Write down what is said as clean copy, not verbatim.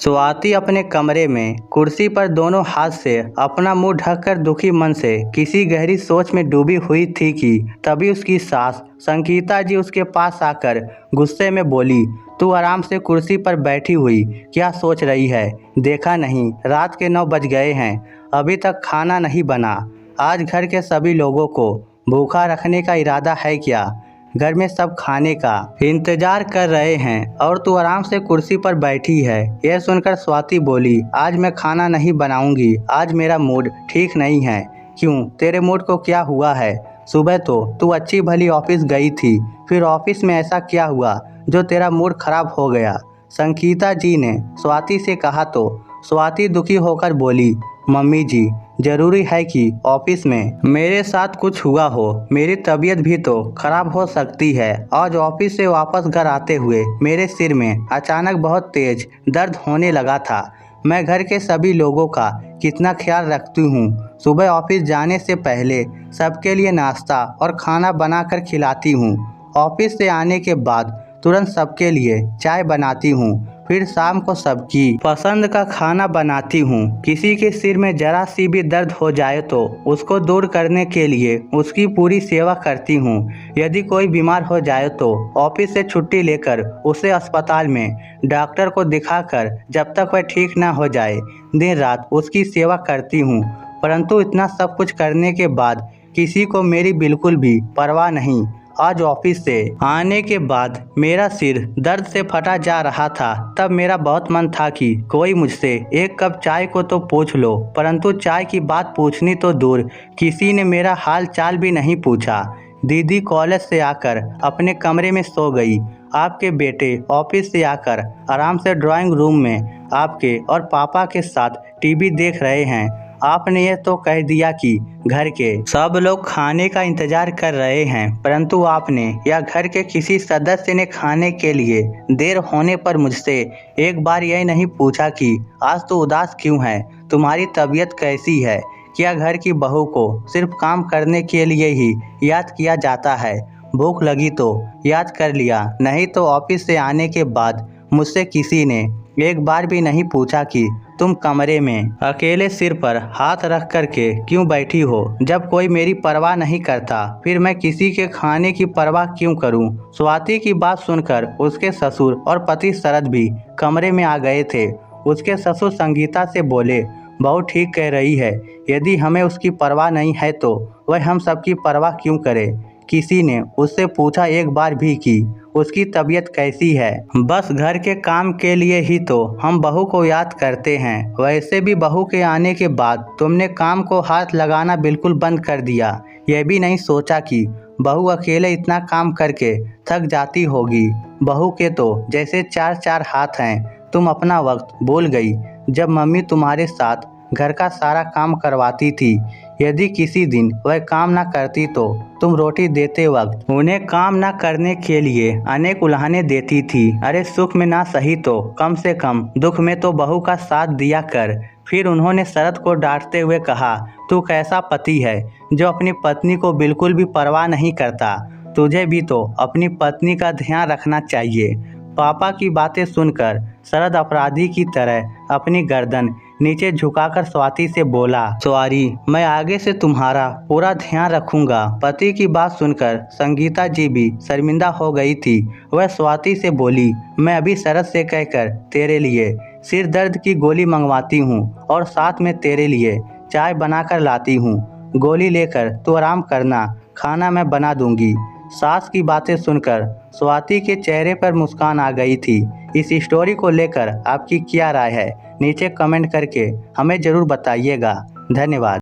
स्वाति अपने कमरे में कुर्सी पर दोनों हाथ से अपना मुंह ढककर दुखी मन से किसी गहरी सोच में डूबी हुई थी कि तभी उसकी सास संगीता जी उसके पास आकर गुस्से में बोली, तू आराम से कुर्सी पर बैठी हुई क्या सोच रही है? देखा नहीं रात के 9 बज गए हैं, अभी तक खाना नहीं बना। आज घर के सभी लोगों को भूखा रखने का इरादा है क्या? घर में सब खाने का इंतजार कर रहे हैं और तू आराम से कुर्सी पर बैठी है। यह सुनकर स्वाति बोली, आज मैं खाना नहीं बनाऊंगी, आज मेरा मूड ठीक नहीं है। क्यों, तेरे मूड को क्या हुआ है? सुबह तो तू अच्छी भली ऑफिस गई थी, फिर ऑफिस में ऐसा क्या हुआ जो तेरा मूड खराब हो गया? संगीता जी ने स्वाति से कहा तो स्वाति दुखी होकर बोली, मम्मी जी, जरूरी है कि ऑफिस में मेरे साथ कुछ हुआ हो? मेरी तबीयत भी तो खराब हो सकती है। आज ऑफिस से वापस घर आते हुए मेरे सिर में अचानक बहुत तेज दर्द होने लगा था। मैं घर के सभी लोगों का कितना ख्याल रखती हूँ। सुबह ऑफिस जाने से पहले सबके लिए नाश्ता और खाना बनाकर खिलाती हूँ। ऑफिस से आने के बाद तुरंत सबके लिए चाय बनाती हूँ, फिर शाम को सबकी पसंद का खाना बनाती हूँ। किसी के सिर में जरा सी भी दर्द हो जाए तो उसको दूर करने के लिए उसकी पूरी सेवा करती हूँ। यदि कोई बीमार हो जाए तो ऑफिस से छुट्टी लेकर उसे अस्पताल में डॉक्टर को दिखाकर जब तक वह ठीक ना हो जाए दिन रात उसकी सेवा करती हूँ। परंतु इतना सब कुछ करने के बाद किसी को मेरी बिल्कुल भी परवाह नहीं। आज ऑफिस से आने के बाद मेरा सिर दर्द से फटा जा रहा था। तब मेरा बहुत मन था कि कोई मुझसे एक कप चाय को तो पूछ लो, परंतु चाय की बात पूछनी तो दूर, किसी ने मेरा हाल चाल भी नहीं पूछा। दीदी कॉलेज से आकर अपने कमरे में सो गई। आपके बेटे ऑफिस से आकर आराम से ड्राइंग रूम में आपके और पापा के साथ टीवी देख रहे हैं। आपने ये तो कह दिया कि घर के सब लोग खाने का इंतजार कर रहे हैं, परंतु आपने या घर के किसी सदस्य ने खाने के लिए देर होने पर मुझसे एक बार यह नहीं पूछा कि आज तो उदास क्यों है, तुम्हारी तबीयत कैसी है? क्या घर की बहू को सिर्फ काम करने के लिए ही याद किया जाता है? भूख लगी तो याद कर लिया, नहीं तो ऑफिस से आने के बाद मुझसे किसी ने एक बार भी नहीं पूछा कि तुम कमरे में अकेले सिर पर हाथ रख करके क्यों बैठी हो? जब कोई मेरी परवाह नहीं करता, फिर मैं किसी के खाने की परवाह क्यों करूं? स्वाति की बात सुनकर उसके ससुर और पति शरद भी कमरे में आ गए थे। उसके ससुर संगीता से बोले, बहू ठीक कह रही है, यदि हमें उसकी परवाह नहीं है तो वह हम सबकी परवाह क्यों करे? किसी ने उससे पूछा एक बार भी कि उसकी तबीयत कैसी है? बस घर के काम के लिए ही तो हम बहू को याद करते हैं। वैसे भी बहू के आने के बाद तुमने काम को हाथ लगाना बिल्कुल बंद कर दिया। यह भी नहीं सोचा कि बहू अकेले इतना काम करके थक जाती होगी। बहू के तो जैसे 4 हाथ हैं। तुम अपना वक्त भूल गई जब मम्मी तुम्हारे साथ घर का सारा काम करवाती थी। यदि किसी दिन वह काम ना करती तो तुम रोटी देते वक्त उन्हें काम ना करने के लिए अनेक उल्हाने देती थी। अरे सुख में ना सही तो कम से कम दुख में तो बहू का साथ दिया कर। फिर उन्होंने शरद को डांटते हुए कहा, तू कैसा पति है जो अपनी पत्नी को बिल्कुल भी परवाह नहीं करता? तुझे भी तो अपनी पत्नी का ध्यान रखना चाहिए। पापा की बातें सुनकर शरद अपराधी की तरह अपनी गर्दन नीचे झुकाकर स्वाति से बोला, सॉरी, मैं आगे से तुम्हारा पूरा ध्यान रखूंगा। पति की बात सुनकर संगीता जी भी शर्मिंदा हो गई थी। वह स्वाति से बोली, मैं अभी शरद से कहकर तेरे लिए सिर दर्द की गोली मंगवाती हूँ और साथ में तेरे लिए चाय बनाकर लाती हूँ। गोली लेकर तू आराम करना, खाना मैं बना दूंगी। सास की बातें सुनकर स्वाति के चेहरे पर मुस्कान आ गई थी। इस स्टोरी को लेकर आपकी क्या राय है? नीचे कमेंट करके हमें ज़रूर बताइएगा। धन्यवाद।